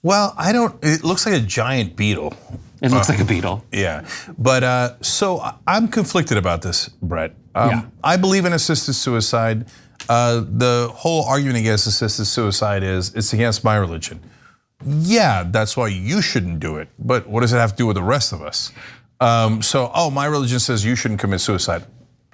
Well, it looks like a giant beetle. It looks like a beetle. Yeah, but so I'm conflicted about this, Brett. I believe in assisted suicide. The whole argument against assisted suicide is it's against my religion. Yeah, that's why you shouldn't do it. But what does it have to do with the rest of us? My religion says you shouldn't commit suicide.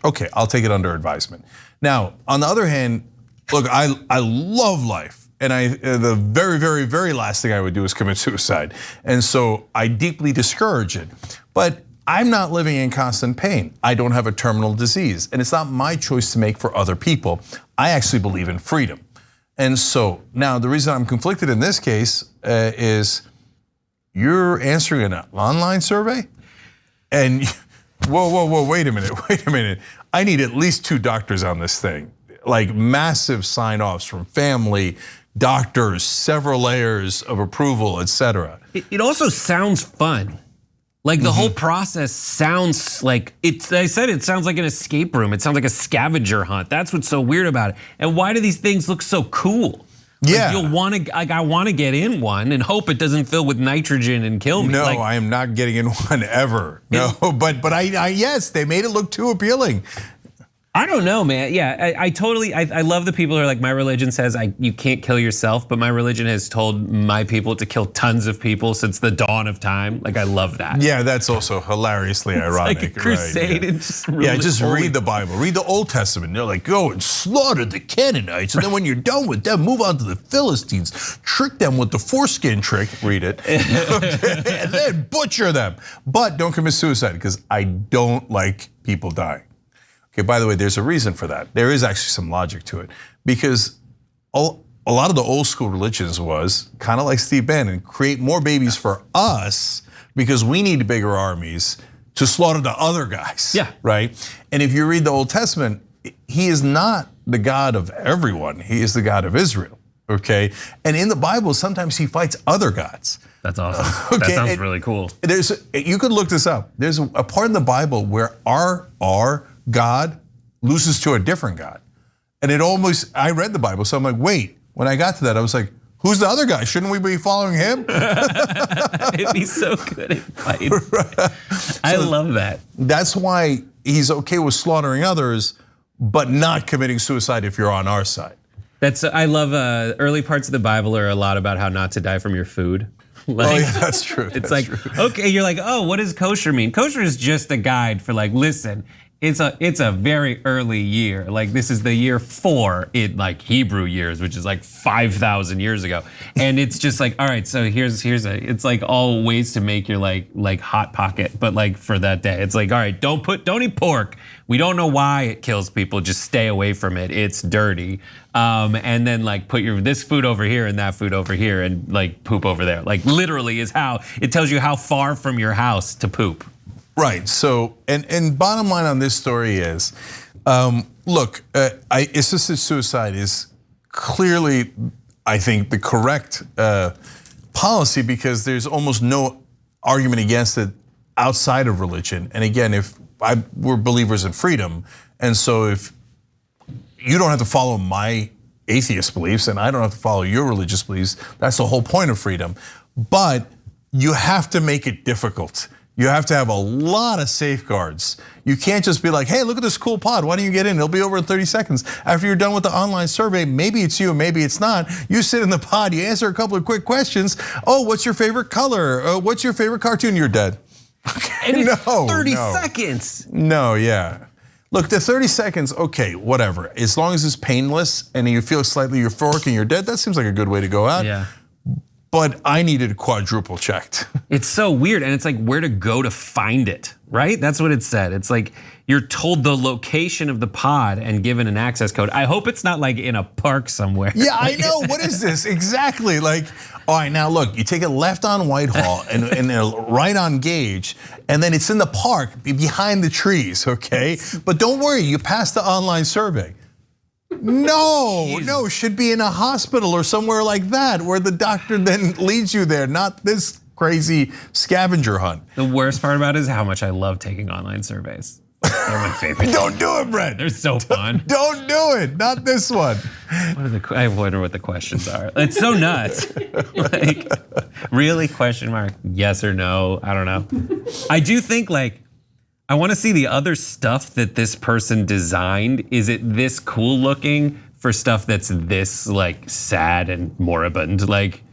Okay, I'll take it under advisement. Now, on the other hand, look, I love life. And the very, very, very last thing I would do is commit suicide. And so I deeply discourage it. But I'm not living in constant pain. I don't have a terminal disease. And it's not my choice to make for other people. I actually believe in freedom. And so now the reason I'm conflicted in this case is you're answering an online survey? And whoa, wait a minute. I need at least 2 doctors on this thing. Like massive sign-offs from family, doctors, several layers of approval, etc. It also sounds fun. Like the whole process sounds like it sounds like an escape room. It sounds like a scavenger hunt. That's what's so weird about it. And why do these things look so cool? Yeah, you'll want to. Like, I want to get in one and hope it doesn't fill with nitrogen and kill me. No, I am not getting in one ever. No, but I yes, they made it look too appealing. I don't know, man. Yeah, I love the people who are like, my religion says you can't kill yourself, but my religion has told my people to kill tons of people since the dawn of time. Like, I love that. Yeah, that's also hilariously ironic. Like a crusade. Right? Just read the Bible, read the Old Testament. They're like, go and slaughter the Canaanites, and then when you're done with them, move on to the Philistines, trick them with the foreskin trick. Read it, okay, and then butcher them. But don't commit suicide because I don't like people dying. Okay, by the way, there's a reason for that. There is actually some logic to it because a lot of the old school religions was kind of like Steve Bannon, create more babies for us because we need bigger armies to slaughter the other guys. Yeah. Right? And if you read the Old Testament, he is not the God of everyone. He is the God of Israel. Okay? And in the Bible, sometimes he fights other gods. That's awesome. Okay, that sounds really cool. You could look this up. There's a part in the Bible where our God loses to a different God. And I read the Bible, so I'm like, wait, when I got to that, I was like, who's the other guy? Shouldn't we be following him? It'd be so good at fighting. I love that. That's why he's okay with slaughtering others, but not committing suicide if you're on our side. I love early parts of the Bible are a lot about how not to die from your food. Like, yeah, that's true. It's like, okay, you're like, oh, what does kosher mean? Kosher is just a guide for like, listen, it's a very early year. Like this is the year 4 in like Hebrew years, which is like 5,000 years ago. And it's just like, all right, so it's like all ways to make your like hot pocket, but like for that day. It's like, all right, don't eat pork. We don't know why it kills people. Just stay away from it. It's dirty. And then like put this food over here and that food over here and like poop over there. Like literally is how it tells you how far from your house to poop. Right, so, and bottom line on this story is, look, assisted suicide is clearly, I think, the correct policy because there's almost no argument against it outside of religion. And again, we're believers in freedom, and so if you don't have to follow my atheist beliefs and I don't have to follow your religious beliefs, that's the whole point of freedom. But you have to make it difficult. You have to have a lot of safeguards. You can't just be like, hey, look at this cool pod. Why don't you get in? It'll be over in 30 seconds. After you're done with the online survey, maybe it's you, maybe it's not. You sit in the pod, you answer a couple of quick questions. Oh, what's your favorite color? What's your favorite cartoon? You're dead. And it's 30 seconds. No, yeah. Look, the 30 seconds, okay, whatever. As long as it's painless and you feel slightly euphoric and you're dead, that seems like a good way to go out. Yeah. But I needed quadruple checked. It's so weird, and it's like where to go to find it, right? That's what it said. It's like you're told the location of the pod and given an access code. I hope it's not like in a park somewhere. Yeah, I know, what is this? Exactly, like, all right, now look, you take it left on Whitehall and right on Gage, and then it's in the park behind the trees, okay? But don't worry, you passed the online survey. No, it should be in a hospital or somewhere like that where the doctor then leads you there, not this crazy scavenger hunt. The worst part about it is how much I love taking online surveys. They're my favorite. Don't do it, Brett. They're so fun. Don't do it. Not this one. I wonder what the questions are. It's so nuts. Like, really? Question mark? Yes or no? I don't know. I do think like, I want to see the other stuff that this person designed. Is it this cool looking for stuff that's this like sad and moribund? Like,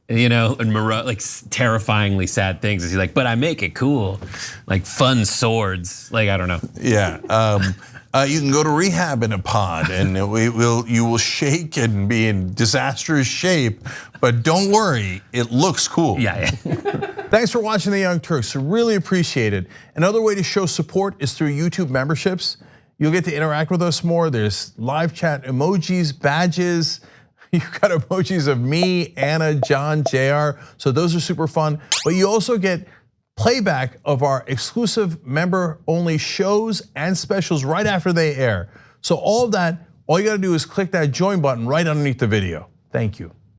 you know, and like terrifyingly sad things. Is he like, but I make it cool, like fun swords. Like, I don't know. Yeah, you can go to rehab in a pod, and you will shake and be in disastrous shape. But don't worry, it looks cool. Yeah. Thanks for watching the Young Turks. Really appreciate it. Another way to show support is through YouTube memberships. You'll get to interact with us more. There's live chat emojis, badges. You've got emojis of me, Anna, John, JR. So those are super fun. But you also get playback of our exclusive member-only shows and specials right after they air. So all of that, all you gotta do is click that join button right underneath the video. Thank you.